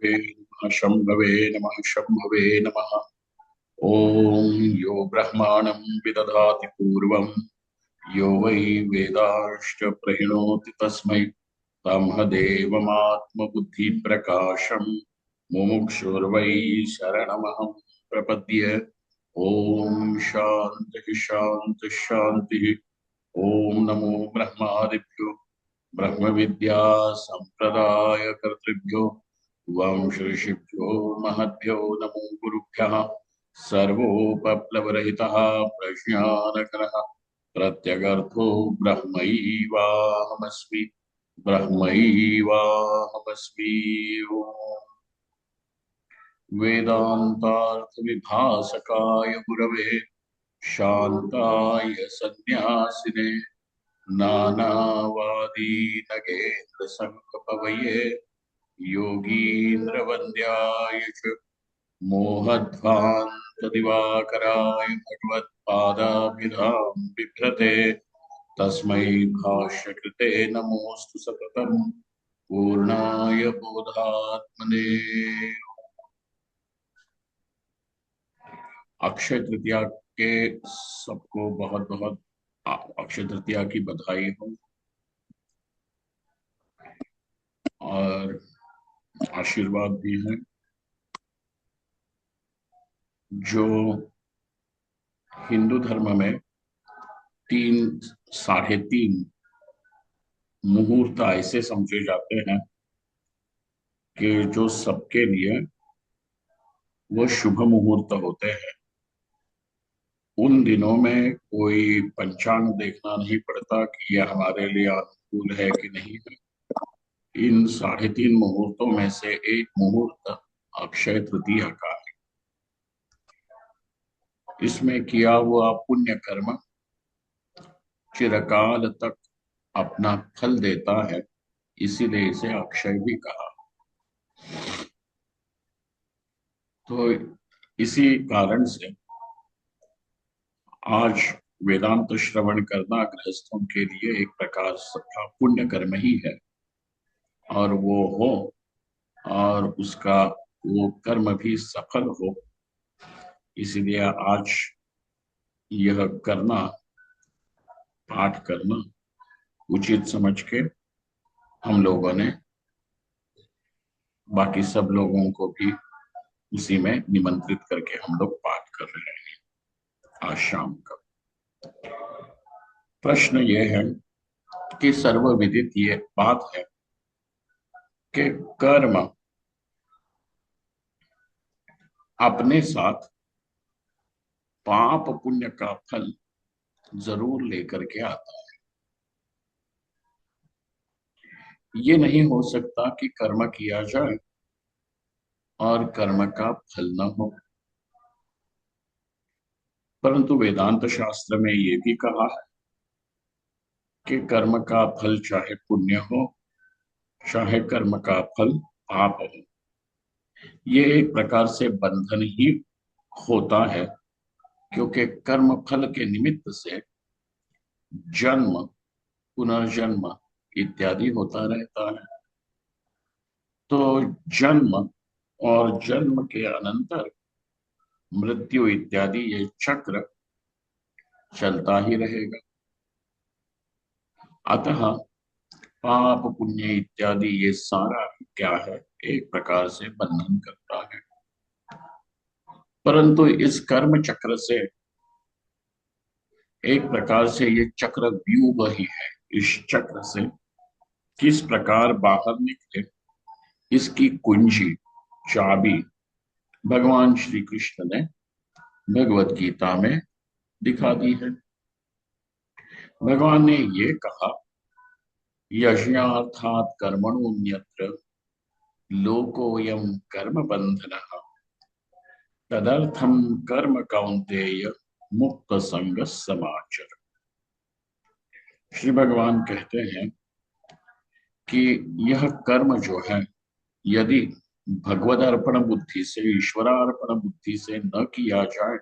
नमः शंभवे नमः शंभवे नमः। ओम यो ब्रह्माणं विदधाति पूर्वं यो वै वेदांश्च प्रहिणोति तस्मै ब्रह्मदेवमात्मबुद्धिप्रकाशं मुमुक्षुर्वै शरणमहं प्रपद्ये। ओम शांति शांति शांति। ओम नमो ब्रह्मादिभ्यो ब्रह्म विद्या संप्रदाय कर्तृभ्यो वंश ऋषिभ्यो महद्भ्यो नमो गुरुभ्यः। सर्वोपप्लवरहितः प्रज्ञानघनः प्रत्यगर्थो ब्रह्मैवाहमस्मि ब्रह्मैवाहमस्मि। वेदांतार्थ विभासकाय गुरवे शांताय सन्यासिने नानावादी नगेन्द्र संकपवये योगीन्द्र वन्द्याय च मोहध्वान्त दिवाकराय भगवत्पादाभिधां बिभ्रते तस्मै भाष्यकृते नमोऽस्तु सततं पूर्णाय बोधात्मने। अक्षय तृतीया के सबको बहुत बहुत अक्षय तृतीया की बधाई हो और आशीर्वाद भी है। जो हिंदू धर्म में 3 साढ़े 3 मुहूर्त ऐसे समझे जाते हैं कि जो सबके लिए वो शुभ मुहूर्त होते हैं। उन दिनों में कोई पंचांग देखना नहीं पड़ता कि यह हमारे लिए अनुकूल है कि नहीं है। इन 3.5 मुहूर्तों में से एक मुहूर्त अक्षय तृतीया का है। इसमें किया हुआ पुण्य कर्म चिरकाल तक अपना फल देता है, इसीलिए इसे अक्षय भी कहा। तो इसी कारण से आज वेदांत श्रवण करना गृहस्थों के लिए एक प्रकार का पुण्य कर्म ही है, और वो हो और उसका वो कर्म भी सफल हो, इसलिए आज यह करना, पाठ करना उचित समझ के हम लोगों ने बाकी सब लोगों को भी उसी में निमंत्रित करके हम लोग पाठ कर रहे हैं आज शाम का। प्रश्न ये है कि सर्वविदित ये बात है कि कर्म अपने साथ पाप पुण्य का फल जरूर लेकर के आता है। ये नहीं हो सकता कि कर्म किया जाए और कर्म का फल न हो। परंतु वेदांत शास्त्र में ये भी कहा है कि कर्म का फल चाहे पुण्य हो चाहे कर्म का फल पाप हो, ये एक प्रकार से बंधन ही होता है, क्योंकि कर्म फल के निमित्त से जन्म पुनर्जन्म इत्यादि होता रहता है। तो जन्म और जन्म के अनंतर मृत्यु इत्यादि ये चक्र चलता ही रहेगा। अतः पाप पुण्य इत्यादि ये सारा क्या है, एक प्रकार से बंधन करता है। परंतु इस कर्म चक्र से एक प्रकार से ये चक्र व्यूह ही है। इस चक्र से किस प्रकार बाहर निकले, इसकी कुंजी, चाबी भगवान श्री कृष्ण ने भगवत गीता में दिखा दी है। भगवान ने ये कहा, यज्ञार्थात् कर्मणोऽन्यत्र लोकोऽयं कर्म बंधनः तदर्थम कर्म कौन्तेय मुक्त संग समाचर। श्री भगवान कहते हैं कि यह कर्म जो है, यदि भगवद अर्पण बुद्धि से, ईश्वरार्पण बुद्धि से न किया जाए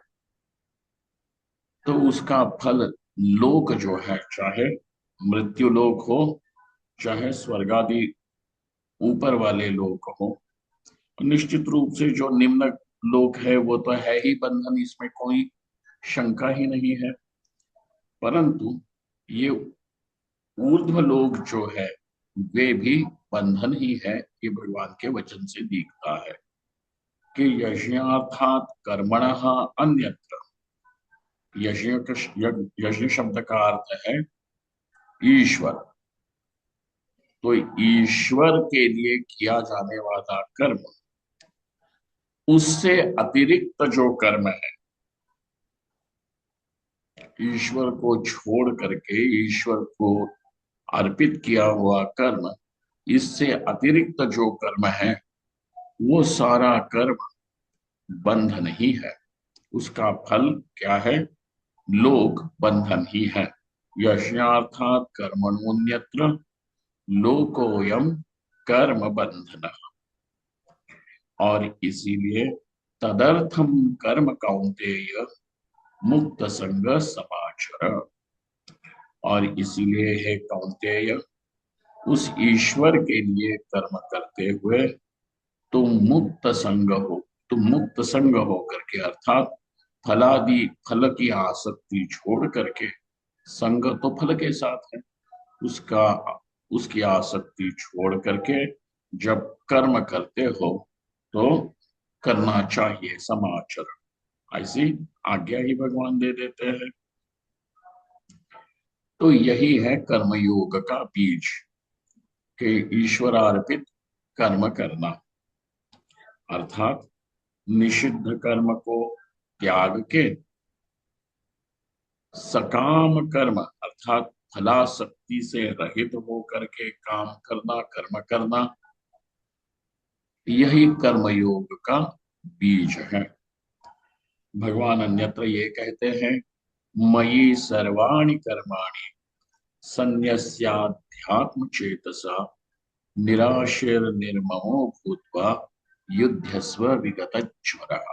तो उसका फल लोक जो है, चाहे मृत्यु लोक हो चाहे स्वर्ग आदि ऊपर वाले लोक हो, निश्चित रूप से जो निम्न लोक है वो तो है ही बंधन, इसमें कोई शंका ही नहीं है। परंतु ये ऊर्ध्व लोक जो है वे भी बंधन ही है, ये भगवान के वचन से दिखता है कि यज्ञार्थात कर्मणः अन्यत्र। यज्ञ शब्द का अर्थ है ईश्वर। तो ईश्वर के लिए किया जाने वाला कर्म, उससे अतिरिक्त जो कर्म है, ईश्वर को छोड़ करके ईश्वर को अर्पित किया हुआ कर्म, इससे अतिरिक्त जो कर्म है वो सारा कर्म बंधन ही है। उसका फल क्या है? लोक बंधन ही है। यज्ञार्थात कर्मण्यत्र लोकोयम कर्म बंधन। और इसीलिए तदर्थम कर्म कौन्तेय मुक्त संग समाचर। और इसीलिए हे कौन्तेय, उस ईश्वर के लिए कर्म करते हुए तुम मुक्त संग हो। तुम मुक्त संग हो करके, अर्थात फलादि फल की आसक्ति छोड़ करके, संग तो फल के साथ है, उसका उसकी आसक्ति छोड़ करके जब कर्म करते हो तो करना चाहिए समाचरण। ऐसी आज्ञा ही भगवान दे देते हैं। तो यही है कर्मयोग का बीज, कि ईश्वर अर्पित कर्म करना, अर्थात निषिद्ध कर्म को त्याग के सकाम कर्म, अर्थात फलासक्ति से रहित होकर के काम करना, कर्म करना, यही कर्मयोग का बीज है। भगवान अन्यत्र ये कहते हैं, मयि सर्वाणि कर्माणि सन्न्यस्याध्यात्म चेतसा निराशीर निर्ममो भूत्वा युध्यस्व विगत ज्वरः।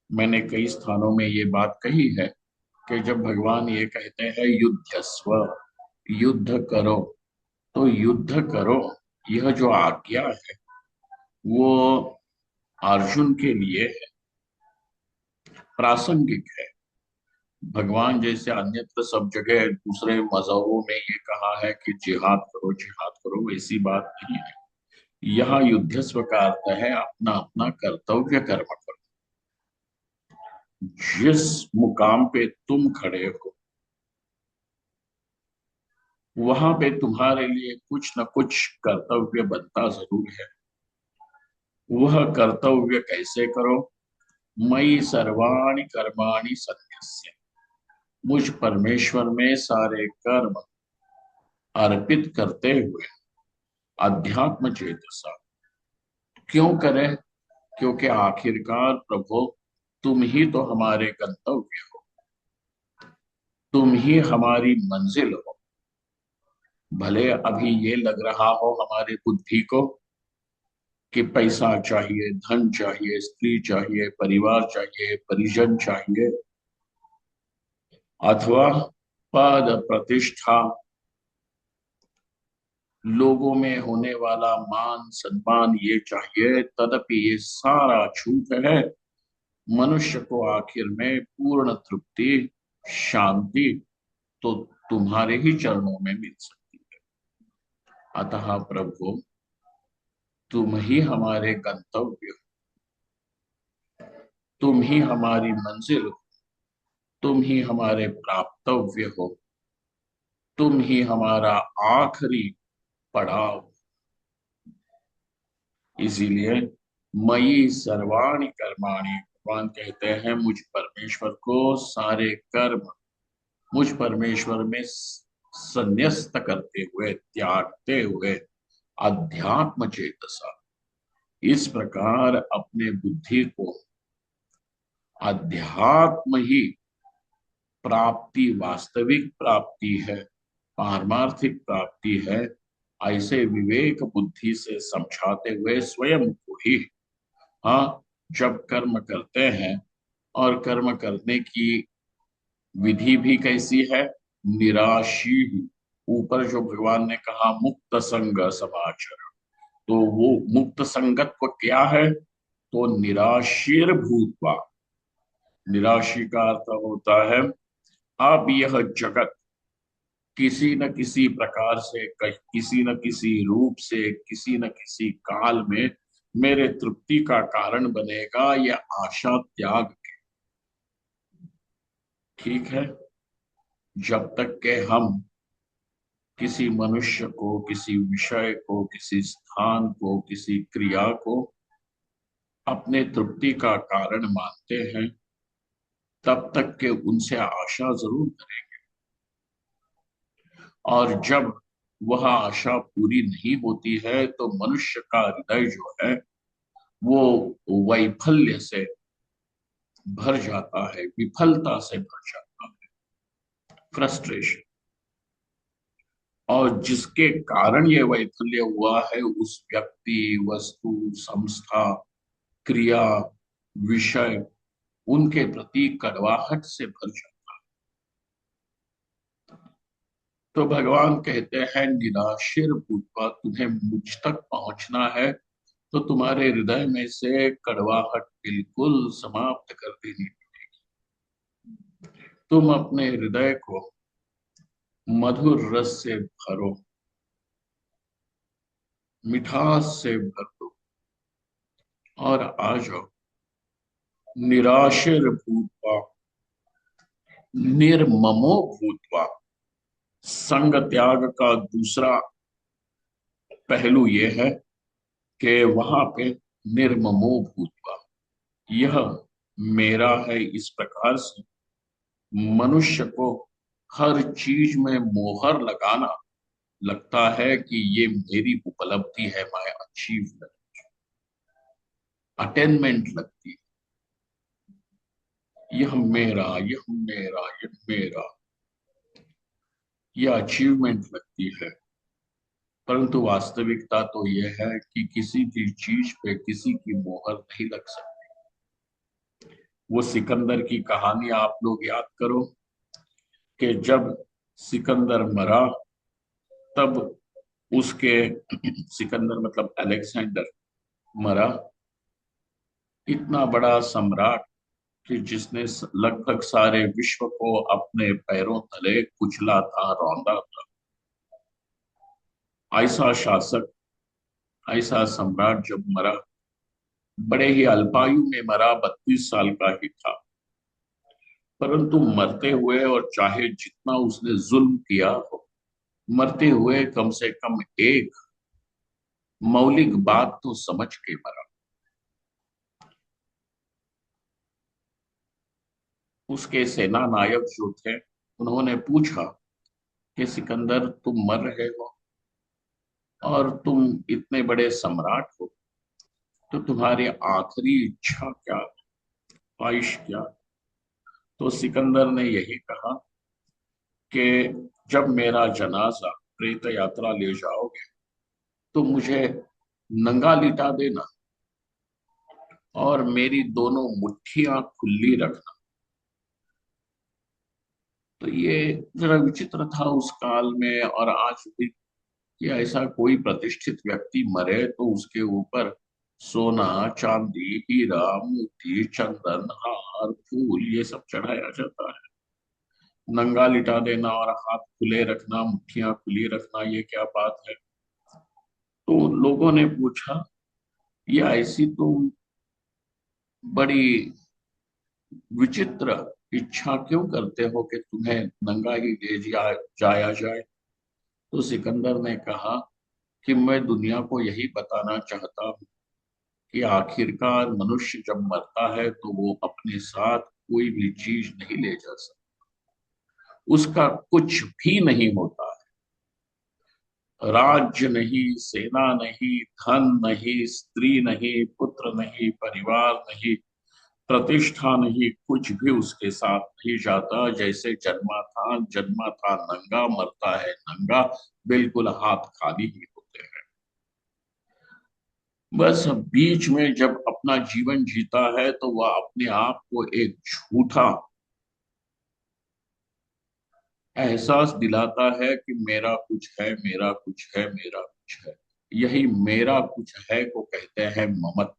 मैंने कई स्थानों में ये बात कही है कि जब भगवान ये कहते हैं युध्यस्व, युद्ध करो, तो युद्ध करो, यह जो आज्ञा है वो अर्जुन के लिए प्रासंगिक है। भगवान जैसे अन्यत्र सब जगह दूसरे मजहबों में ये कहा है कि जिहाद करो, वैसी बात नहीं है। यहाँ युद्धस्व का अर्थ है अपना अपना कर्तव्य कर्म करो। जिस मुकाम पे तुम खड़े हो वहां पे तुम्हारे लिए कुछ न कुछ कर्तव्य बनता जरूर है। वह कर्तव्य कैसे करो? मयि सर्वाणि कर्माणि सन्न्यस्य, मुझ परमेश्वर में सारे कर्म अर्पित करते हुए अध्यात्म चेतसा। क्यों करें? क्योंकि आखिरकार प्रभु तुम ही तो हमारे गंतव्य हो, तुम ही हमारी मंजिल हो। भले अभी ये लग रहा हो हमारी बुद्धि को कि पैसा चाहिए, धन चाहिए, स्त्री चाहिए, परिवार चाहिए, परिजन चाहिए, अथवा पद प्रतिष्ठा, लोगों में होने वाला मान सम्मान ये चाहिए, तदपि ये सारा झूठ है। मनुष्य को आखिर में पूर्ण तृप्ति, शांति तो तुम्हारे ही चरणों में मिल सकती है। अतः प्रभु तुम ही हमारे गंतव्य हो, तुम ही हमारी मंजिल हो, तुम ही हमारे प्राप्तव्य हो, तुम ही हमारा आखिरी पड़ाव। इसीलिए मयि सर्वाणि कर्माणि, भगवान कहते हैं मुझ परमेश्वर को सारे कर्म मुझ परमेश्वर में संन्यस्त करते हुए, त्यागते हुए अध्यात्म चेतसा, इस प्रकार अपने बुद्धि को अध्यात्म ही प्राप्ति, वास्तविक प्राप्ति है, पारमार्थिक प्राप्ति है, ऐसे विवेक बुद्धि से समझाते हुए स्वयं को ही, हाँ, जब कर्म करते हैं, और कर्म करने की विधि भी कैसी है? निराशी ही। ऊपर जो भगवान ने कहा मुक्त संग समाचरण, तो वो मुक्त संगत्व क्या है? तो निराशीर भूतवा। निराशी का अर्थ होता है अब यह जगत किसी न किसी प्रकार से, किसी न किसी रूप से, किसी न किसी काल में मेरे तृप्ति का कारण बनेगा, यह आशा त्याग। ठीक है। जब तक के हम किसी मनुष्य को, किसी विषय को, किसी स्थान को, किसी क्रिया को अपने तृप्ति का कारण मानते हैं, तब तक के उनसे आशा जरूर करेंगे। और जब वह आशा पूरी नहीं होती है तो मनुष्य का हृदय जो है वो वैफल्य से भर जाता है, विफलता से भर जाता है, फ्रस्ट्रेशन। और जिसके कारण ये वैफल्य हुआ है उस व्यक्ति, वस्तु, संस्था, क्रिया, विषय, उनके प्रति कड़वाहट से भर जाता है। तो भगवान कहते हैं निराशीर भूतवा, तुम्हें मुझ तक पहुंचना है तो तुम्हारे हृदय में से कड़वाहट बिल्कुल समाप्त कर देनी पड़ेगी। तुम अपने हृदय को मधुर रस से भरो, मिठास से भर दो, और आ जाओ निराशीर भूतवा, निर्ममो भूतवा। संग त्याग का दूसरा पहलू यह है कि वहां पे निर्ममो भूतवा, यह मेरा है, इस प्रकार से मनुष्य को हर चीज में मोहर लगाना लगता है कि ये मेरी उपलब्धि है, माय अचीवमेंट, अटेनमेंट लगती है, यह मेरा, यह मेरा, यह मेरा, यह अचीवमेंट लगती है। परंतु वास्तविकता तो यह है कि किसी भी चीज पे किसी की मोहर नहीं लग सकती। वो सिकंदर की कहानी आप लोग याद करो कि जब सिकंदर मरा तब उसके सिकंदर मतलब अलेक्जेंडर मरा, इतना बड़ा सम्राट कि जिसने लगभग सारे विश्व को अपने पैरों तले कुचला था, रौंदा था। ऐसा शासक, ऐसा सम्राट जब मरा, बड़े ही अल्पायु में मरा, 32 साल का ही था। परंतु मरते हुए, और चाहे जितना उसने जुल्म किया हो, मरते हुए कम से कम एक मौलिक बात तो समझ के मरा। उसके सेना नायक जो थे उन्होंने पूछा कि सिकंदर तुम मर रहे हो और तुम इतने बड़े सम्राट हो, तो तुम्हारी आखिरी इच्छा क्या, ख्वाहिश क्या? तो सिकंदर ने यही कहा कि जब मेरा जनाजा प्रेत यात्रा ले जाओगे तो मुझे नंगा लिटा देना और मेरी दोनों मुट्ठियां खुली रखना। तो ये जरा विचित्र था उस काल में और आज भी, कि ऐसा कोई प्रतिष्ठित व्यक्ति मरे तो उसके ऊपर सोना, चांदी, हीरा, मोती, चंदन, हार, फूल, ये सब चढ़ाया जाता है। नंगा लिटा देना और हाथ खुले रखना, मुट्ठियां खुली रखना, ये क्या बात है? तो लोगों ने पूछा ये ऐसी तो बड़ी विचित्र इच्छा क्यों करते हो कि तुम्हें नंगा ही जाया जाए? तो सिकंदर ने कहा कि मैं दुनिया को यही बताना चाहता हूँ कि आखिरकार मनुष्य जब मरता है तो वो अपने साथ कोई भी चीज नहीं ले जा सकता, उसका कुछ भी नहीं होता है। राज्य नहीं, सेना नहीं, धन नहीं, स्त्री नहीं, पुत्र नहीं, परिवार नहीं, प्रतिष्ठा नहीं, कुछ भी उसके साथ नहीं जाता। जैसे जन्मा था नंगा, मरता है नंगा, बिल्कुल हाथ खाली ही होते हैं। बस बीच में जब अपना जीवन जीता है तो वह अपने आप को एक झूठा एहसास दिलाता है कि मेरा कुछ है, मेरा कुछ है, मेरा कुछ है। यही मेरा कुछ है को कहते हैं ममत्व।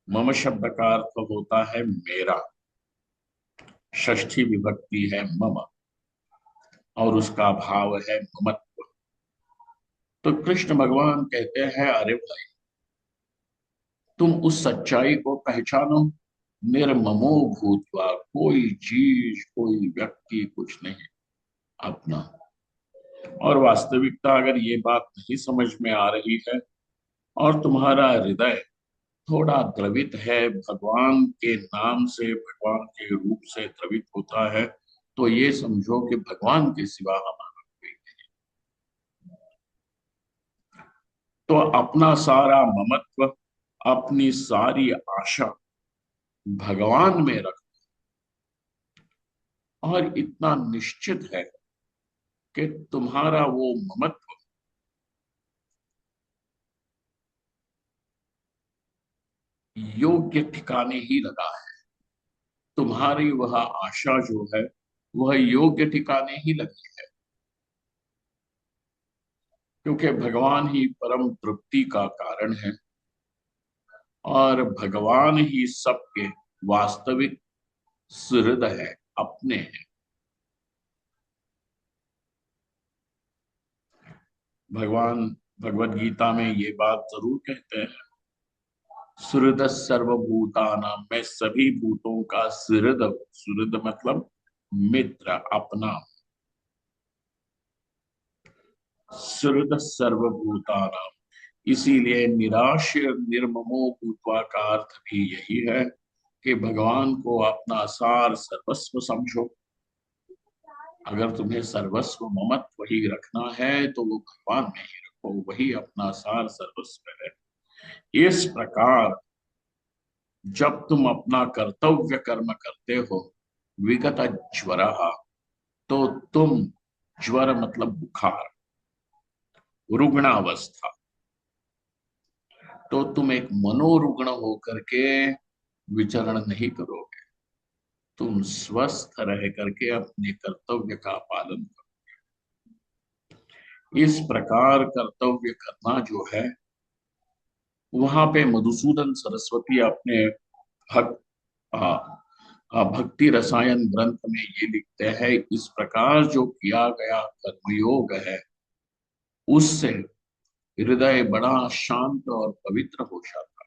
मम शब्द का अर्थ होता है मेरा, षष्ठी विभक्ति है मम, और उसका भाव है ममत्व। तो कृष्ण भगवान कहते हैं, अरे भाई, तुम उस सच्चाई को पहचानो, निर्ममो भूतवा, कोई चीज कोई व्यक्ति कुछ नहीं अपना। और वास्तविकता अगर ये बात नहीं समझ में आ रही है और तुम्हारा हृदय थोड़ा द्रवित है, भगवान के नाम से, भगवान के रूप से द्रवित होता है, तो ये समझो कि भगवान के सिवा हमारा कोई नहीं। तो अपना सारा ममत्व, अपनी सारी आशा भगवान में रख, और इतना निश्चित है कि तुम्हारा वो ममत्व योग्य ठिकाने ही लगा है, तुम्हारी वह आशा जो है वह योग्य ठिकाने ही लगी है, क्योंकि भगवान ही परम तृप्ति का कारण है और भगवान ही सबके वास्तविक सुहृद है, अपने हैं। भगवान भगवत गीता में ये बात जरूर कहते हैं, सुहृद सर्वभूतानां, मैं सभी भूतों का सुहृद हूं। सुहृद मतलब मित्र, अपना। सुहृद सर्वभूतानां, इसीलिए निराश्य निर्ममो भूत्वा का अर्थ भी यही है कि भगवान को अपना सार सर्वस्व समझो। अगर तुम्हें सर्वस्व ममत्व ही रखना है तो वो भगवान में ही रखो, वही अपना सार सर्वस्व है। इस प्रकार जब तुम अपना कर्तव्य कर्म करते हो, विगत ज्वर, तो तुम, ज्वर मतलब बुखार, रुग्णावस्था, तो तुम एक मनोरुग्ण होकर के विचरण नहीं करोगे, तुम स्वस्थ रह करके अपने कर्तव्य का पालन करो। इस प्रकार कर्तव्य करना जो है, वहां पे मधुसूदन सरस्वती अपने भक्त भक्ति रसायन ग्रंथ में ये लिखते हैं, इस प्रकार जो किया गया कर्मयोग है उससे हृदय बड़ा शांत और पवित्र हो जाता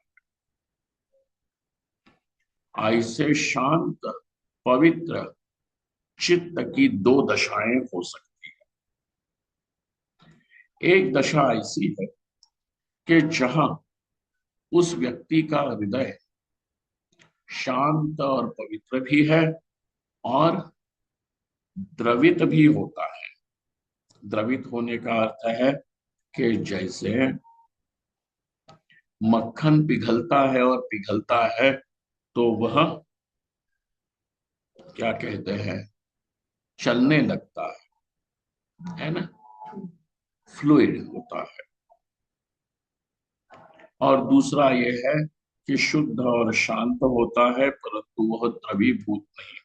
है। ऐसे शांत पवित्र चित्त की दो दशाएं हो सकती है। एक दशा ऐसी है कि जहां उस व्यक्ति का हृदय शांत और पवित्र भी है और द्रवित भी होता है। द्रवित होने का अर्थ है कि जैसे मक्खन पिघलता है और पिघलता है तो वह क्या कहते हैं, चलने लगता है ना, फ्लूइड होता है। और दूसरा यह है कि शुद्ध और शांत होता है, परंतु वह द्रवीभूत नहीं।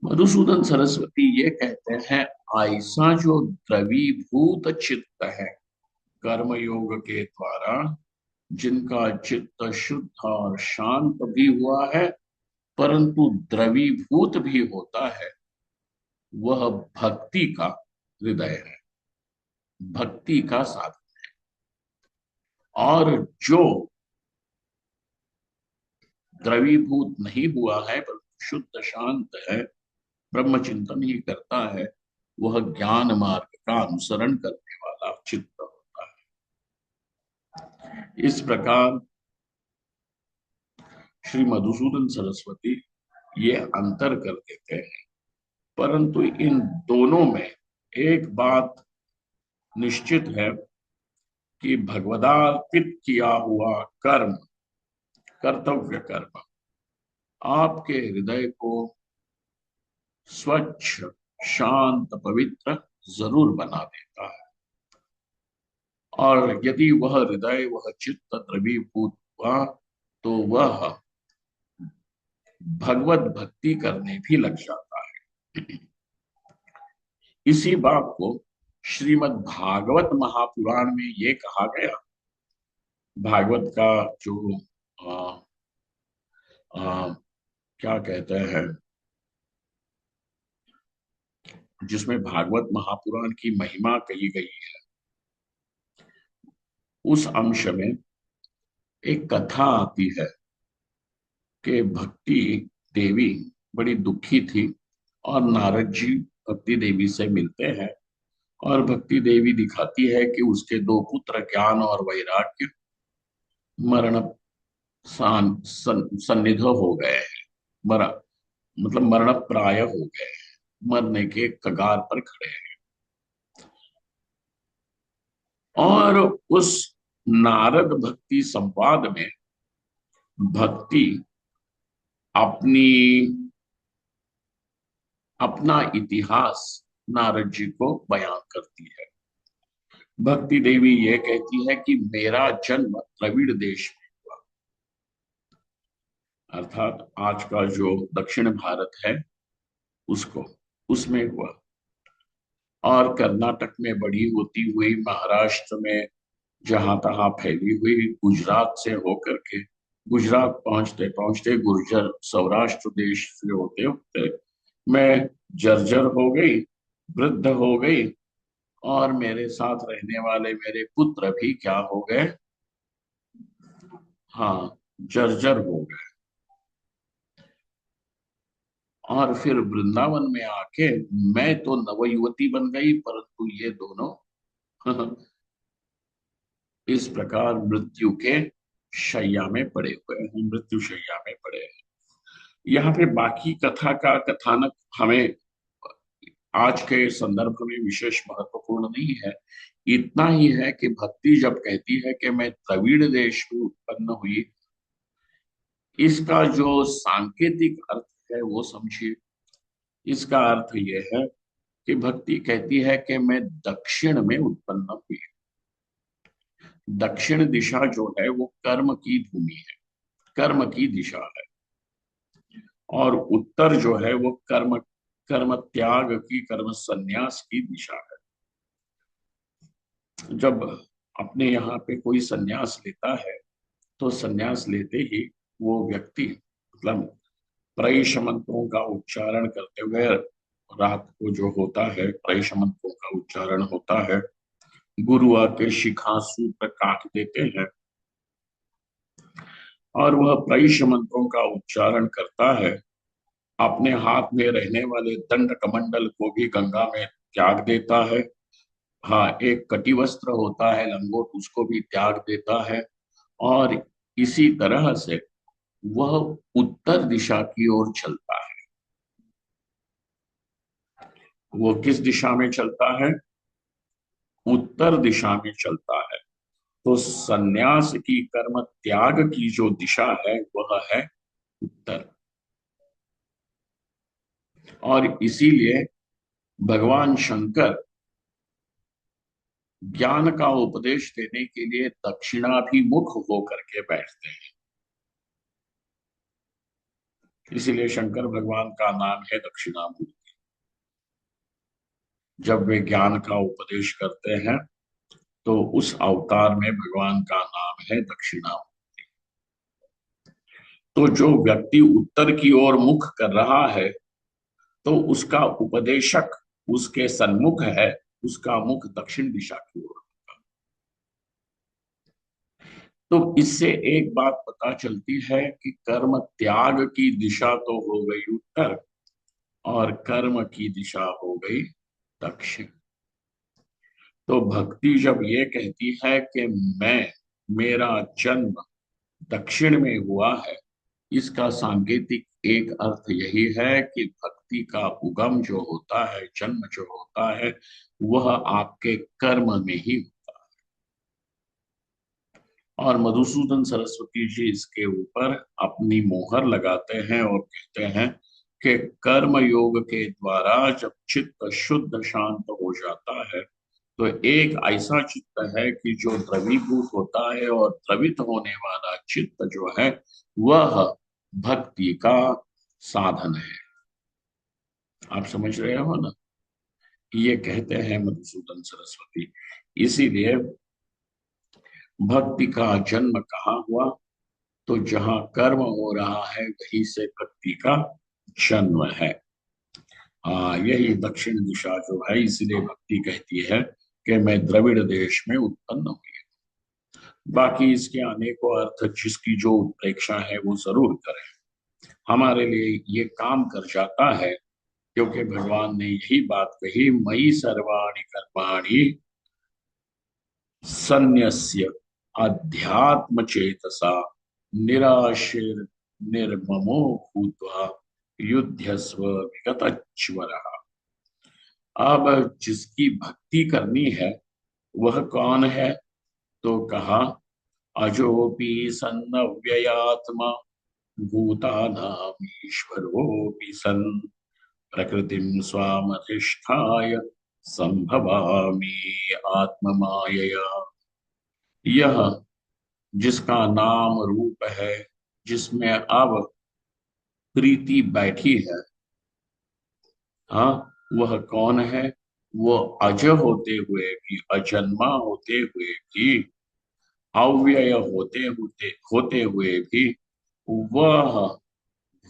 मधुसूदन सरस्वती ये कहते हैं, ऐसा जो द्रवीभूत चित्त है कर्मयोग के द्वारा, जिनका चित्त शुद्ध और शांत भी हुआ है परंतु द्रवीभूत भी होता है, वह भक्ति का हृदय है, भक्ति का साधन। और जो द्रवीभूत नहीं हुआ है परंतु शुद्ध शांत है, ब्रह्म चिंतन ही करता है, वह ज्ञान मार्ग का अनुसरण करने वाला चित्त होता है। इस प्रकार श्री मधुसूदन सरस्वती ये अंतर कर देते हैं, परंतु इन दोनों में एक बात निश्चित है कि भगवदार्पित किया हुआ कर्म, कर्तव्य कर्म आपके हृदय को स्वच्छ, शांत, पवित्र जरूर बना देता है। और यदि वह हृदय, वह चित्त द्रवीभूत हुआ तो वह भगवत भक्ति करने भी लग जाता है। इसी बात को श्रीमद् भागवत महापुराण में ये कहा गया, भागवत का जो आ, आ, क्या कहते हैं, जिसमें भागवत महापुराण की महिमा कही गई है, उस अंश में एक कथा आती है कि भक्ति देवी बड़ी दुखी थी और नारद जी भक्ति देवी से मिलते हैं और भक्ति देवी दिखाती है कि उसके दो पुत्र ज्ञान और वैराग्य मरण सन्निध हो गए हैं, मरा मतलब मरण प्राय हो गए हैं, मरने के कगार पर खड़े हैं। और उस नारद भक्ति संवाद में भक्ति अपनी अपना इतिहास नारद जी को बयान करती है। भक्ति देवी ये कहती है कि मेरा जन्म द्रविड़ देश में हुआ, अर्थात आज का जो दक्षिण भारत है उसको उसमें हुआ, और कर्नाटक में बड़ी होती हुई महाराष्ट्र में जहां तहां फैली हुई, गुजरात से होकर के गुजरात पहुंचते पहुंचते गुर्जर सौराष्ट्र देश से होते होते मैं जर्जर हो गई, वृद्ध हो गई, और मेरे साथ रहने वाले मेरे पुत्र भी क्या हो गए, हाँ, जर्जर हो गए। और फिर वृंदावन में आके मैं तो नवयुवती बन गई, परंतु ये दोनों इस प्रकार मृत्यु के शैया में पड़े हुए हैं, मृत्यु शैया में पड़े हैं। यहाँ पे बाकी कथा का कथानक हमें आज के संदर्भ में विशेष महत्वपूर्ण नहीं है। इतना ही है कि भक्ति जब कहती है कि मैं द्रविड़ देश में उत्पन्न हुई, इसका जो सांकेतिक अर्थ है वो समझिए। इसका अर्थ यह है कि भक्ति कहती है कि मैं दक्षिण में उत्पन्न हुई। दक्षिण दिशा जो है वो कर्म की भूमि है, कर्म की दिशा है, और उत्तर जो है वो कर्म कर्म त्याग की, कर्म संन्यास की दिशा है। जब अपने यहाँ पे कोई संन्यास लेता है तो संन्यास लेते ही वो व्यक्ति मतलब प्रैष मंत्रों का उच्चारण करते हुए, रात को जो होता है प्रैष मंत्रों का उच्चारण होता है, गुरु आके शिखा सूत्र काट देते हैं और वह प्रैष मंत्रों का उच्चारण करता है। अपने हाथ में रहने वाले दंड कमंडल को भी गंगा में त्याग देता है। हाँ, एक कटी वस्त्र होता है लंगोट, उसको भी त्याग देता है, और इसी तरह से वह उत्तर दिशा की ओर चलता है। वो किस दिशा में चलता है? उत्तर दिशा में चलता है। तो सन्यास की, कर्म त्याग की जो दिशा है वह है उत्तर। और इसीलिए भगवान शंकर ज्ञान का उपदेश देने के लिए दक्षिणाभिमुख होकर के बैठते हैं। इसीलिए शंकर भगवान का नाम है दक्षिणामूर्ति। जब वे ज्ञान का उपदेश करते हैं तो उस अवतार में भगवान का नाम है दक्षिणामूर्ति। तो जो व्यक्ति उत्तर की ओर मुख कर रहा है तो उसका उपदेशक उसके सन्मुख है, उसका मुख दक्षिण दिशा की ओर। तो इससे एक बात पता चलती है कि कर्म त्याग की दिशा तो हो गई उत्तर और कर्म की दिशा हो गई दक्षिण। तो भक्ति जब ये कहती है कि मेरा जन्म दक्षिण में हुआ है, इसका सांकेतिक एक अर्थ यही है कि भक्ति का उगम जो होता है, जन्म जो होता है, वह आपके कर्म में ही होता है। और मधुसूदन सरस्वती जी इसके ऊपर अपनी मोहर लगाते हैं और कहते हैं कि कर्म योग के द्वारा जब चित्त शुद्ध शांत हो जाता है तो एक ऐसा चित्त है कि जो द्रवीभूत होता है, और द्रवित होने वाला चित्त जो है वह भक्ति का साधन है। आप समझ रहे हो ना? ये कहते हैं मधुसूदन सरस्वती। इसीलिए भक्ति का जन्म कहाँ हुआ? तो जहाँ कर्म हो रहा है वहीं से भक्ति का जन्म है। हाँ, यही दक्षिण दिशा जो है, इसलिए भक्ति कहती है कि मैं द्रविड़ देश में उत्पन्न हुई। बाकी इसके अनेकों अर्थ जिसकी जो उत्प्रेक्षा है वो जरूर करें, हमारे लिए ये काम कर जाता है। क्योंकि भगवान ने यही बात कही, मयि सर्वाणि कर्माणि सन्न्यस्य अध्यात्म चेतसा निराशीर निर्ममो भूत्वा युध्यस्व विगतज्वरः। अब जिसकी भक्ति करनी है वह कौन है? तो कहा, अजोपि सन्नव्ययात्मा भूतानाम ईश्वरोऽपि सन् प्रकृतिं स्वामधिष्ठाय संभवामि आत्ममायया। यह जिसका नाम रूप है, जिसमें अब प्रीति बैठी है, हाँ, वह कौन है? वो अज होते हुए भी, अजन्मा होते हुए भी, अव्यय होते हुए भी वह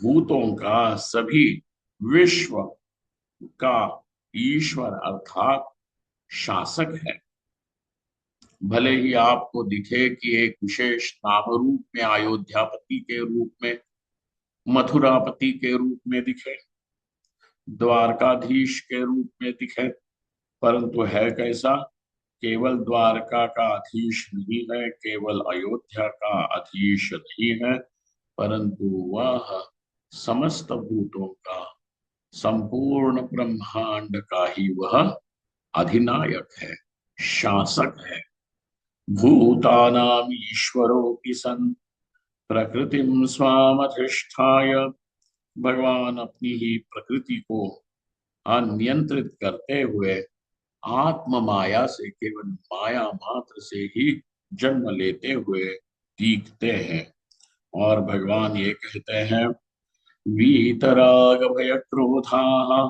भूतों का, सभी विश्व का ईश्वर अर्थात शासक है। भले ही आपको दिखे कि एक विशेष नाम रूप में, अयोध्यापति के रूप में, मथुरापति के रूप में दिखे, द्वारकाधीश के रूप में दिखे, परंतु है कैसा? केवल द्वारका का अधीश नहीं है, केवल अयोध्या का अधीश नहीं है, परंतु वह समस्त भूतों का, संपूर्ण ब्रह्मांड का ही वह अधिनायक है, शासक है। भूतानाम ईश्वरोऽपि सन् प्रकृतिं स्वामधिष्ठाय। भगवान अपनी ही प्रकृति को अनियंत्रित करते हुए आत्म माया से, केवल माया मात्र से ही जन्म लेते हुए दिखते हैं। और भगवान ये कहते हैं, वीतराग भय क्रोधा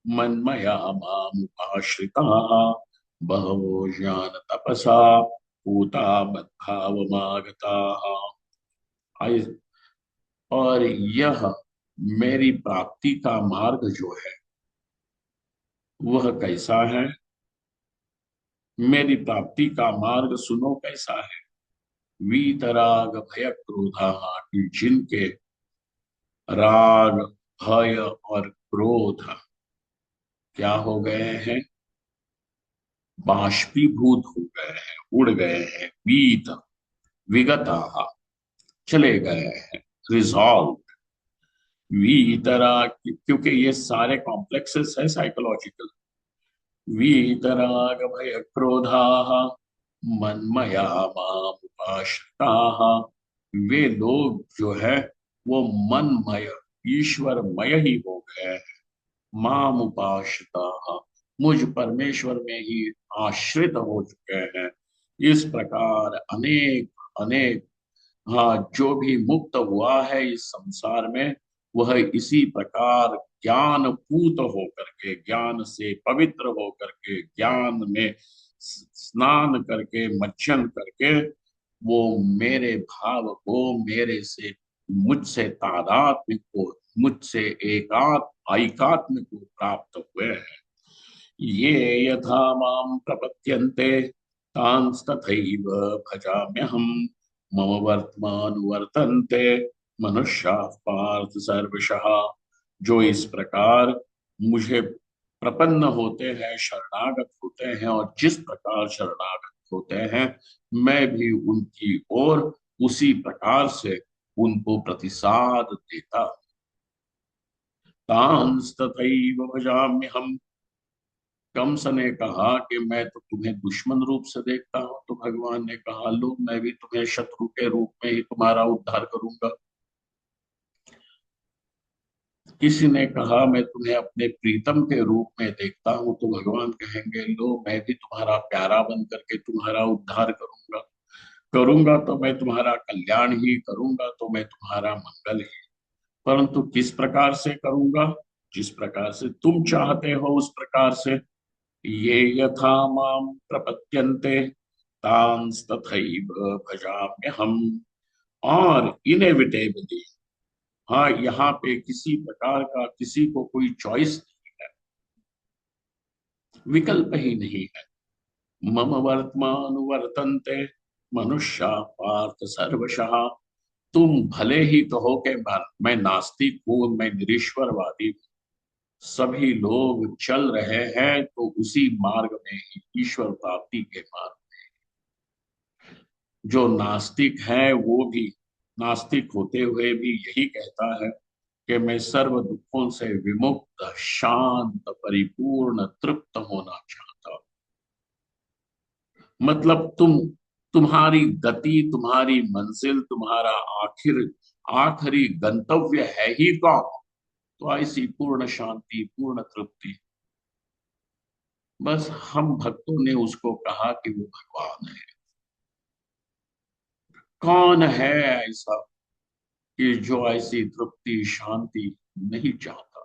मन्मया मामुपाश्रिताः बहवो ज्ञान तपसा पूता मद्भावमागताः। और यह मेरी प्राप्ति का मार्ग जो है वह कैसा है? मेरी प्राप्ति का मार्ग सुनो कैसा है। वीतराग भय क्रोधा, कि जिनके राग, भय और क्रोध क्या हो गए हैं? बाष्पीभूत हो गए हैं, उड़ गए हैं। वीत, विगता, चले गए हैं, रिजॉल्व। वीतरा, क्योंकि ये सारे कॉम्प्लेक्सेस है साइकोलॉजिकल। वीतराग भय क्रोधा मन्मया मामुपाश्रिताः। वे लोग जो है वो मनमय, ईश्वरमय ही हो गए हैं। माम उपाश्रिताः, मुझ परमेश्वर में ही आश्रित हो चुके हैं। इस प्रकार अनेक अनेक, हाँ, जो भी मुक्त हुआ है इस संसार में, वह इसी प्रकार ज्ञान पूत होकर के, ज्ञान से पवित्र होकर के, ज्ञान में स्नान करके, मज्जन करके, वो मेरे भाव को, मेरे से, मुझसे तादात्म्य को, मुझसे एकात्म को प्राप्त हुए हैं। ये यथा माम प्रपद्यन्ते तांस्तथैव भजाम्यहम् मम वर्तमानुवर्तन्ते मनुष्याः पार्थ सर्वशः। जो इस प्रकार मुझे प्रपन्न होते हैं, शरणागत होते हैं, और जिस प्रकार शरणागत होते हैं, मैं भी उनकी ओर उसी प्रकार से उनको प्रतिसाद देता हूं। तांस्तथैव भजाम्यहम्। कंस ने कहा कि मैं तो तुम्हें दुश्मन रूप से देखता हूं, तो भगवान ने कहा, लो, मैं भी तुम्हें शत्रु के रूप में ही तुम्हारा उद्धार करूंगा। किसी ने कहा मैं तुम्हें अपने प्रीतम के रूप में देखता हूं, तो भगवान कहेंगे, लो, मैं भी तुम्हारा प्यारा बन करके तुम्हारा उद्धार करूंगा। करूंगा तो मैं तुम्हारा कल्याण ही करूंगा, तो मैं तुम्हारा मंगल ही। परंतु किस प्रकार से करूंगा? जिस प्रकार से तुम चाहते हो उस प्रकार से। ये यथा मां प्रपद्यन्ते तांस्तथैव भजाम्यहम्। और इनएविटेबली, हाँ, यहाँ पे किसी प्रकार का किसी को कोई चॉइस नहीं है, विकल्प ही नहीं है। मम वर्तमानुवर्तन्ते मनुष्या पार्थ सर्वशः। तुम भले ही कहो कि मैं नास्तिक हूं, मैं निरीश्वरवादी हूं, सभी लोग चल रहे हैं तो उसी मार्ग में ही, ईश्वर प्राप्ति के मार्ग। जो नास्तिक है वो भी नास्तिक होते हुए भी यही कहता है कि मैं सर्व दुखों से विमुक्त, शांत, परिपूर्ण, तृप्त होना चाहता हूं। मतलब तुम्हारी गति, तुम्हारी मंजिल, तुम्हारा आखिरी गंतव्य है ही कौन? तो ऐसी पूर्ण शांति, पूर्ण तृप्ति। बस हम भक्तों ने उसको कहा कि वो भगवान है। कौन है ऐसा कि जो ऐसी तृप्ति, शांति नहीं चाहता?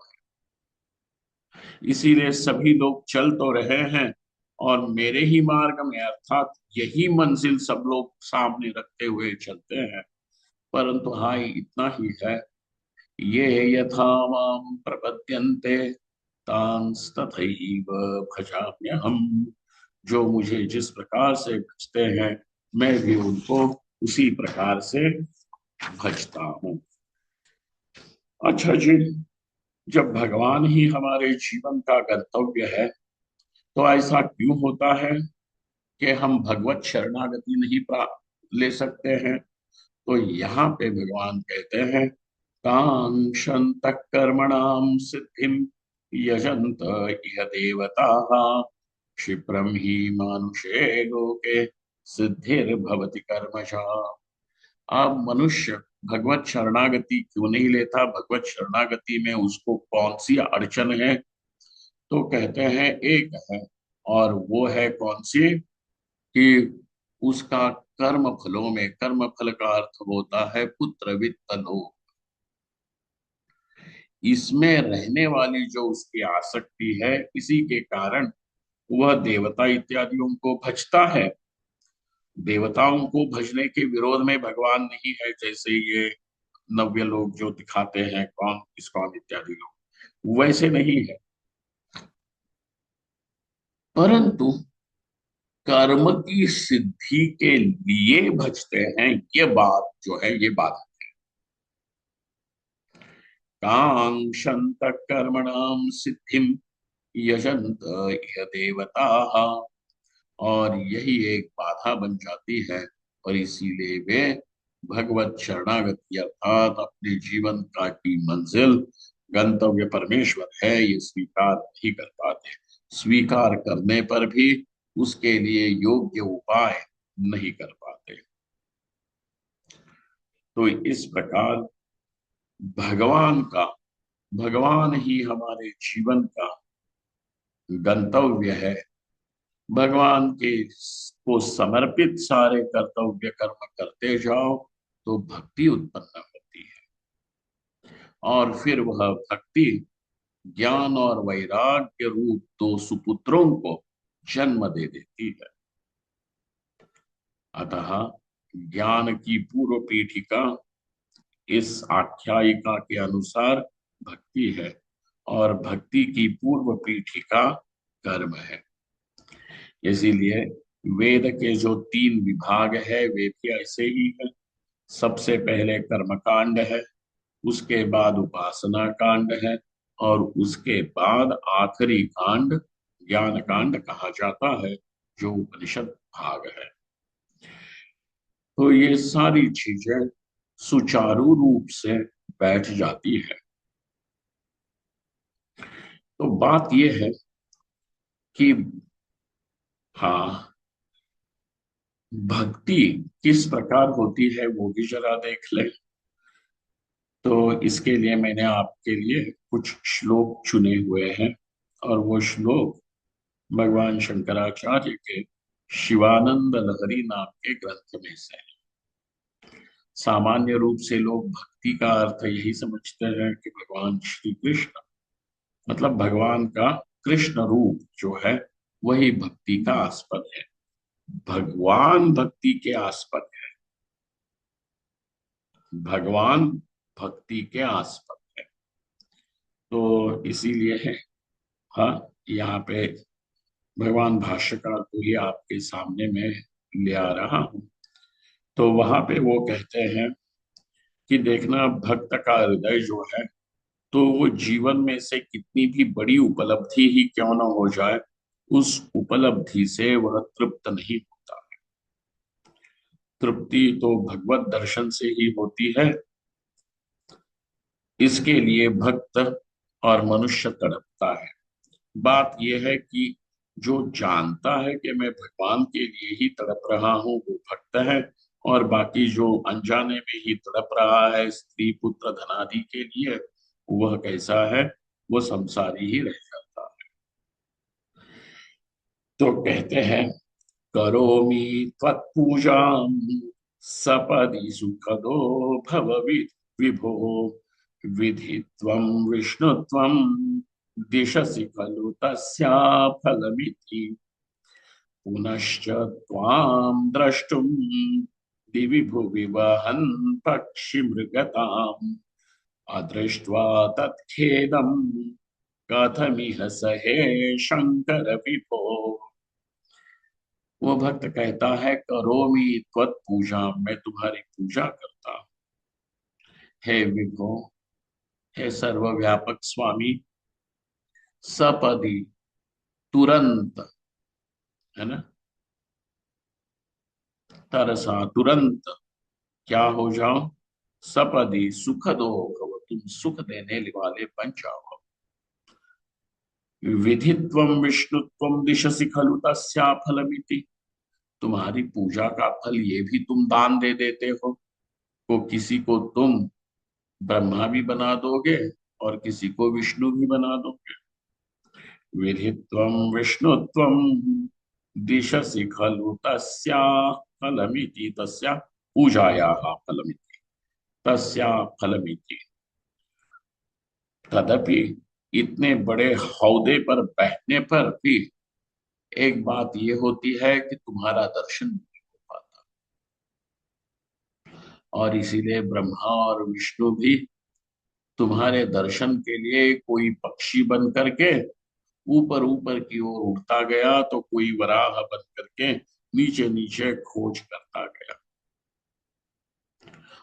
इसीलिए सभी लोग चल तो रहे हैं और मेरे ही मार्ग में, अर्थात यही मंजिल सब लोग सामने रखते हुए चलते हैं। परंतु हाँ, इतना ही है, ये यथा मां प्रपद्यन्ते तांस्तथैव भजाम्यहम्। जो मुझे जिस प्रकार से भजते हैं, मैं भी उनको उसी प्रकार से भजता हूँ। अच्छा जी, जब भगवान ही हमारे जीवन का गंतव्य है, तो ऐसा क्यों होता है कि हम भगवत शरणागति नहीं प्राप्त ले सकते हैं? तो यहाँ पे भगवान कहते हैं, कांक्षन्त कर्मणाम सिद्धिम यजंत इह देवताः क्षिप्रम ही मानुषे लोके सिद्धिर्भवति कर्मजा। अब मनुष्य भगवत शरणागति क्यों नहीं लेता? भगवत शरणागति में उसको कौन सी अड़चन है? तो कहते हैं एक है, और वो है कौन सी? कि उसका कर्म फलों में, कर्म फल का अर्थ होता है पुत्र वित्त लोभ, इसमें रहने वाली जो उसकी आसक्ति है, इसी के कारण वह देवता इत्यादियों को भजता है। देवताओं को भजने के विरोध में भगवान नहीं है, जैसे ये नव्य लोग जो दिखाते हैं, कौन इस्कॉन इत्यादि लोग, वैसे नहीं है। परंतु कर्म की सिद्धि के लिए भजते हैं, ये बात जो है, ये बात। कांक्षन्त कर्मणाम सिद्धिम यजंत इह देवताः। और यही एक बाधा बन जाती है, और इसीलिए वे भगवत शरणागति अर्थात अपने जीवन का की मंजिल, गंतव्य परमेश्वर है, ये स्वीकार नहीं कर पाते। स्वीकार करने पर भी उसके लिए योग्य उपाय नहीं कर पाते। तो इस प्रकार भगवान का, भगवान ही हमारे जीवन का गंतव्य है। भगवान के को समर्पित सारे कर्तव्य कर्म करते जाओ तो भक्ति उत्पन्न होती है, और फिर वह भक्ति ज्ञान और वैराग्य रूप दो सुपुत्रों को जन्म दे देती है। अतः ज्ञान की पूर्व पीठिका इस आख्यायिका के अनुसार भक्ति है, और भक्ति की पूर्व पीठिका कर्म है। इसीलिए वेद के जो तीन विभाग है वे भी ऐसे ही है। सबसे पहले कर्म कांड है, उसके बाद उपासना कांड है, और उसके बाद आखिरी कांड ज्ञान कांड कहा जाता है, जो उपनिषद भाग है। तो ये सारी चीजें सुचारू रूप से बैठ जाती है। तो बात यह है कि हाँ, भक्ति किस प्रकार होती है वो भी जरा देख ले। तो इसके लिए मैंने आपके लिए कुछ श्लोक चुने हुए हैं, और वो श्लोक भगवान शंकराचार्य के शिवानंद लहरी नाम के ग्रंथ में से हैं। सामान्य रूप से लोग भक्ति का अर्थ यही समझते हैं कि भगवान श्री कृष्ण, मतलब भगवान का कृष्ण रूप जो है, वही भक्ति का आस्पद है। भगवान भक्ति के आस्पद है। भगवान भक्ति के आस्पद है। तो इसीलिए है। हाँ, यहाँ पे भगवान भाष्यकार को ही आपके सामने में ले आ रहा हूँ। तो वहां पे वो कहते हैं कि देखना, भक्त का हृदय जो है, तो वो जीवन में से कितनी भी बड़ी उपलब्धि ही क्यों ना हो जाए, उस उपलब्धि से वह तृप्त नहीं होता। तृप्ति तो भगवत दर्शन से ही होती है। इसके लिए भक्त और मनुष्य तड़पता है। बात यह है कि जो जानता है कि मैं भगवान के लिए ही तड़प रहा हूँ, वो भक्त है। और बाकी जो अनजाने में ही तड़प रहा है स्त्री पुत्र धनादि के लिए, वह कैसा है? वो संसारी ही रह जाता है। तो कहते हैं, करोमि त्वत्पूजां सपदि सुखदो भव विभो, विधि त्वं विष्णु त्वं दिशसि खलु तस्या फलमिति, पुनश्च त्वां द्रष्टुं दिवि भुवि वहन् पक्षि मृगताम्, अदृष्ट्वा तत्खेदं कथमिह सहे शंकर विभो। वो भक्त कहता है, करोमि त्वत् पूजा, मैं तुम्हारी पूजा करता हूँ हे विभो, हे सर्वव्यापक स्वामी। सपदि, तुरंत, है ना, तरसा, तुरंत क्या हो जाओ? सपदि सुखदो भव, तुम सुख देने वाले बन जाओ। विधित्वम विष्णुत्वम दिशसि खलु तस्या फलमिति, तुम्हारी पूजा का फल ये भी तुम दान दे देते हो। को किसी को तुम ब्रह्मा भी बना दोगे और किसी को विष्णु भी बना दोगे। विधित्वं विष्णुत्वं दिशसि खलु तस्या फलमिति, तस्या पूजायाः फलमिति, तस्या फलमिति। तदपि इतने बड़े हौदे पर बैठने पर भी एक बात ये होती है कि तुम्हारा दर्शन नहीं हो पाता। और इसीलिए ब्रह्मा और विष्णु भी तुम्हारे दर्शन के लिए कोई पक्षी बन करके ऊपर ऊपर की ओर उड़ता गया, तो कोई वराह बन करके नीचे नीचे खोज करता गया।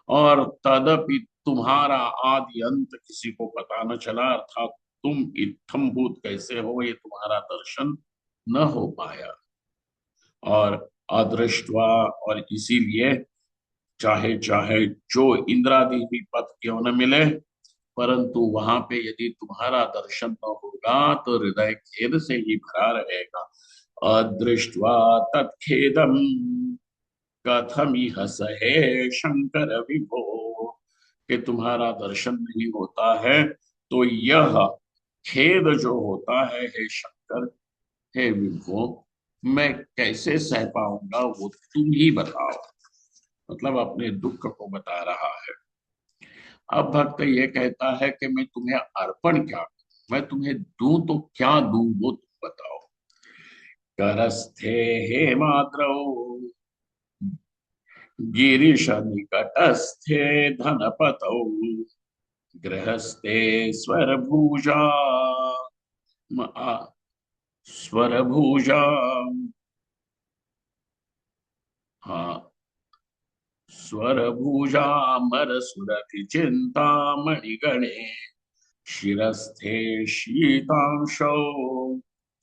और तदपि तुम्हारा आदि अंत किसी को पता न चला, अर्थात तुम इत्थम्भूत कैसे हो, ये तुम्हारा दर्शन न हो पाया। और अदृष्टवा, और इसीलिए चाहे चाहे जो इंद्रादि भी पद क्यों न मिले, परंतु वहां पे यदि तुम्हारा दर्शन न होगा तो हृदय खेद से ही भरा रहेगा। अदृष्ट्वा तत्खेदम कथमिह सहे शंकर विभो, कि तुम्हारा दर्शन नहीं होता है तो यह खेद जो होता है हे शंकर, हे विभो, मैं कैसे सह पाऊंगा, वो तुम ही बताओ। मतलब अपने दुख को बता रहा है। अब भक्त ये कहता है कि मैं तुम्हें अर्पण क्या करूं, मैं तुम्हें दूं तो क्या दूं, वो तुम बताओ। करस्थे हे माद्रौ गिरीश निकटस्थे धनपतौ, गृहस्थे स्वरभूजा स्वरभूजा, हाँ, स्वरभूजामर सुरति चिंतामणिगणे, शिरस्थे शीतांशौ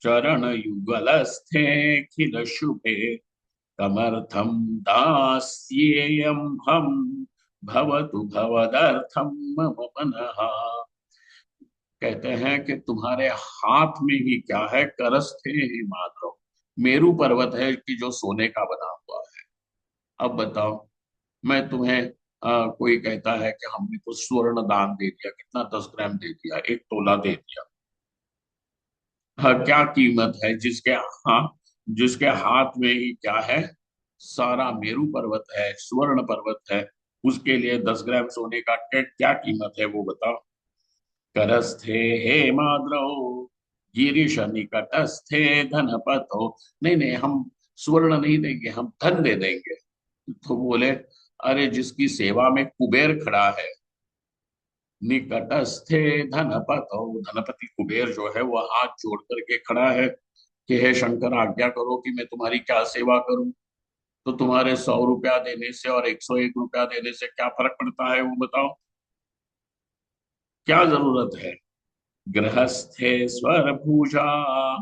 चरणयुगलस्थेऽखिल शुभे, कमर्थं दास्येयं हम भवतु भवदर्थं मम मनः। कहते हैं कि तुम्हारे हाथ में ही क्या है? करस्थे ही माधव, मेरू पर्वत है कि जो सोने का बना हुआ है। अब बताओ, मैं तुम्हें कोई कहता है कि हमने तो स्वर्ण दान दे दिया, कितना 10 ग्राम दे दिया, 1 तोला दे दिया। हाँ, क्या कीमत है जिसके, हाँ, जिसके हाथ में ही क्या है? सारा मेरू पर्वत है, स्वर्ण पर्वत है। उसके लिए 10 ग्राम सोने का क्या क्या कीमत है, वो बताओ। करस्थे हे माद्रौ गिरीश निकटस्थे धनपतो, नहीं नहीं हम स्वर्ण नहीं देंगे, हम धन दे देंगे। तो बोले, अरे जिसकी सेवा में कुबेर खड़ा है, निकटस्थे धनपतो, धनपति कुबेर जो है वो हाथ जोड़ करके खड़ा है कि हे शंकर आज्ञा करो कि मैं तुम्हारी क्या सेवा करूं। तो तुम्हारे 100 रुपया देने से और 101 रुपया देने से क्या फर्क पड़ता है, वो बताओ, क्या जरूरत है। गृहस्थे स्वर भूजा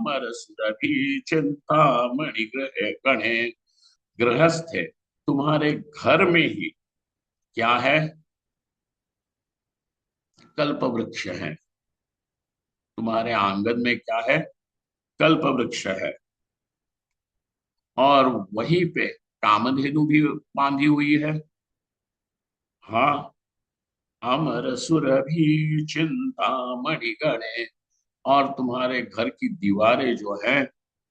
मर सुरभि चिंता मणिग्रह गणे। गृहस्थ है, तुम्हारे घर में ही क्या है, कल्प वृक्ष है। तुम्हारे आंगन में क्या है, कल्प वृक्ष है। और वहीं पे कामधेनु भी बांधी हुई है। हाँ, अमर सुरभि चिंता मणिगणे। और तुम्हारे घर की दीवारें जो है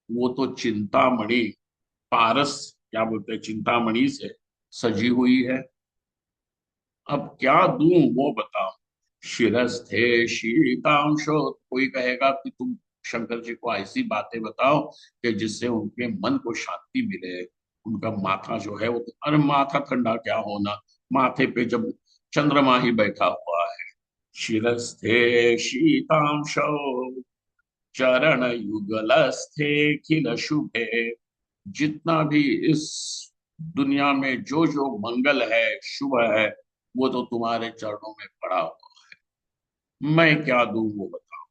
वो तो चिंतामणि, पारस क्या बोलते हैं, चिंतामणि से सजी हुई है। अब क्या दूं वो बताओ। शिरस्थे शीतांशो, कोई कहेगा कि तुम शंकर जी को ऐसी बातें बताओ कि जिससे उनके मन को शांति मिले। उनका माथा जो है वो तो, अरे माथा ठंडा क्या होना, माथे पे जब चंद्रमा ही बैठा हुआ है। शिरस्थे शीतांशो चरण युगलस्थे खिल शुभे। जितना भी इस दुनिया में जो जो मंगल है, शुभ है, वो तो तुम्हारे चरणों में पड़ा हुआ। मैं क्या दूं वो बताओ।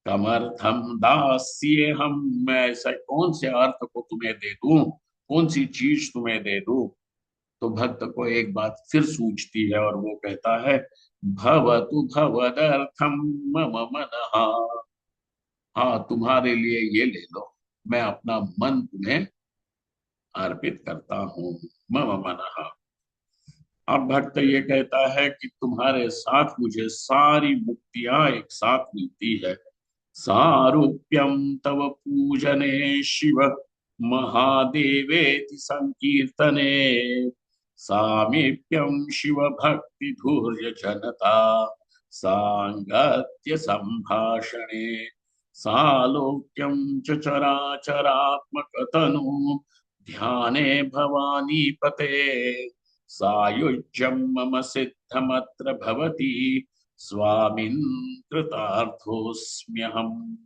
कमर्थम दास्ये हम, मैं ऐसा कौन से अर्थ को तुम्हें दे दूं, कौन सी चीज तुम्हें दे दूं। तो भक्त को एक बात फिर सूझती है और वो कहता है, भवतु भवदर्थम मम मनः। हाँ, तुम्हारे लिए ये ले लो, मैं अपना मन तुम्हें अर्पित करता हूँ। मम मनः। अब भक्त ये कहता है कि तुम्हारे साथ मुझे सारी मुक्तियां एक साथ मिलती है। सारूप्यम तव पूजने शिव महादेवेति संकीर्तने, सामीप्यम शिव भक्ति धैर्य जनता सांगत्य संभाषणे, सालोक्यम च चराचरात्मक तनु ध्याने भवानी पते, सायुज्यम मम सिद्धमत्र भवति स्वामिन् कृतार्थोऽस्म्यहम्।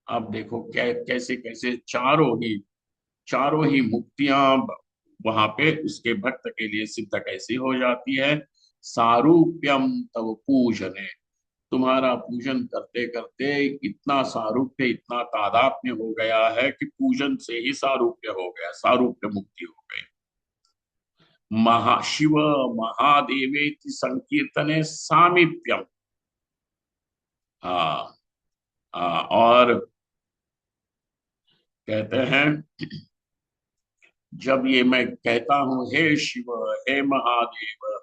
अब देखो क्या, कैसे कैसे चारों ही मुक्तियां वहां पे उसके भक्त के लिए सिद्ध कैसी हो जाती है। सारूप्यम तव पूजने, तुम्हारा पूजन करते करते इतना सारूप्य, इतना तादात्म्य हो गया है कि पूजन से ही सारूप्य हो गया, सारूप्य मुक्ति हो गई। महाशिव महादेवेति संकीर्तने सामीप्यम। हाँ, हाँ, और कहते हैं, जब ये मैं कहता हूं हे शिव, हे महादेव,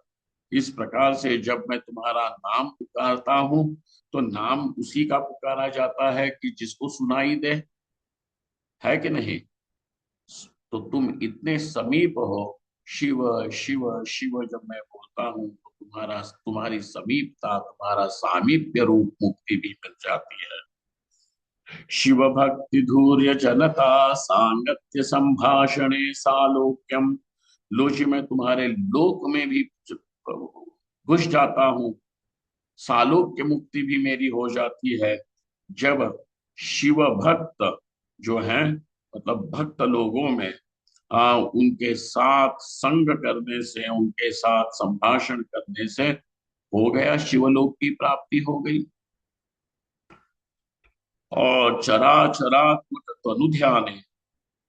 इस प्रकार से जब मैं तुम्हारा नाम पुकारता हूं, तो नाम उसी का पुकारा जाता है कि जिसको सुनाई दे, है कि नहीं। तो तुम इतने समीप हो, शिव शिव शिव जब मैं बोलता हूँ तो तुम्हारी समीपता, तुम्हारा सामीप्य रूप मुक्ति भी मिल जाती है। शिव भक्ति धूर्य जनता सांगत्य संभाषणे सालोक्यम, लोची मैं तुम्हारे लोक में भी घुस जाता हूँ, सालोक्य मुक्ति भी मेरी हो जाती है जब शिव भक्त जो है, मतलब भक्त लोगों में उनके साथ संग करने से, उनके साथ संभाषण करने से हो गया, शिवलोक की प्राप्ति हो गई। और चरा चरात्मक तनु ध्यान है,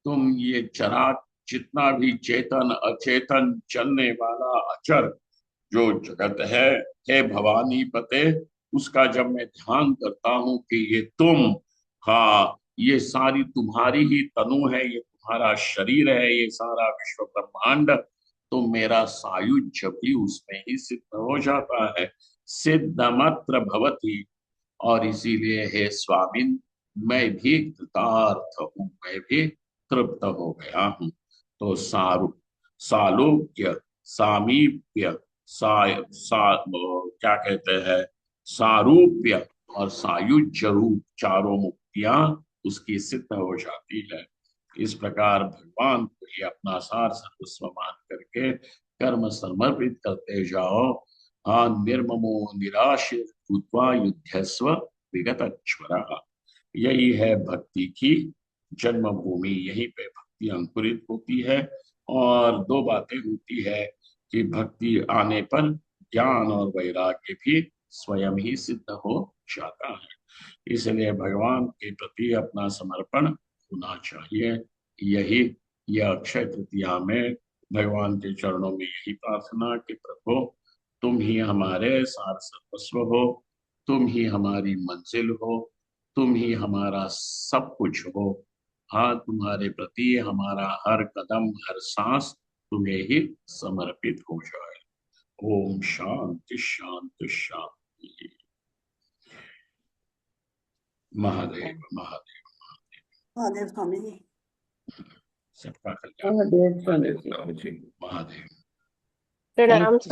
तुम ये चरा, जितना भी चेतन अचेतन चलने वाला अचर जो जगत है, हे भवानी पते, उसका जब मैं ध्यान करता हूँ कि ये तुम, हाँ, ये सारी तुम्हारी ही तनु है, ये तुम्हारा शरीर है, ये सारा विश्व ब्रह्मांड, तो मेरा सायुज्य भी उसमें ही सिद्ध हो जाता है। सिद्धमत्र भवति, और इसीलिए हे स्वामिन, मैं भी कृतार्थ हूँ, मैं भी तृप्त हो गया हूँ। तो सालोक्य, सामीप्य, क्या कहते हैं, सारूप्य और सायुज्य रूप चारों मुक्तियां उसकी सिद्ध हो जाती है। इस प्रकार भगवान को ही अपना सार सर्वस्व मान करके कर्म समर्पित करते जाओ। हाँ, निर्ममो निराश्रित भूत्वा युध्यस्व विगत अक्षरा। यही है भक्ति की जन्मभूमि, यहीं पे भक्ति अंकुरित होती है। और दो बातें होती है कि भक्ति आने पर ज्ञान और वैराग्य भी स्वयं ही सिद्ध हो जाता है। इसलिए भगवान के प्रति अपना समर्पण होना चाहिए। यही यह अक्षय तृतीया में भगवान के चरणों में यही प्रार्थना कि प्रभु तुम ही हमारे सार सर्वस्व हो, तुम ही हमारी मंजिल हो, तुम ही हमारा सब कुछ हो। हाँ, तुम्हारे प्रति हमारा हर कदम हर सांस तुम्हें ही समर्पित हो जाए। ओम शांति शांति शांति। महादेव महादेव। महादेव स्वामी जी। सबका कल्याण। महादेव स्वामी जी। महादेव। प्रणाम Thank you.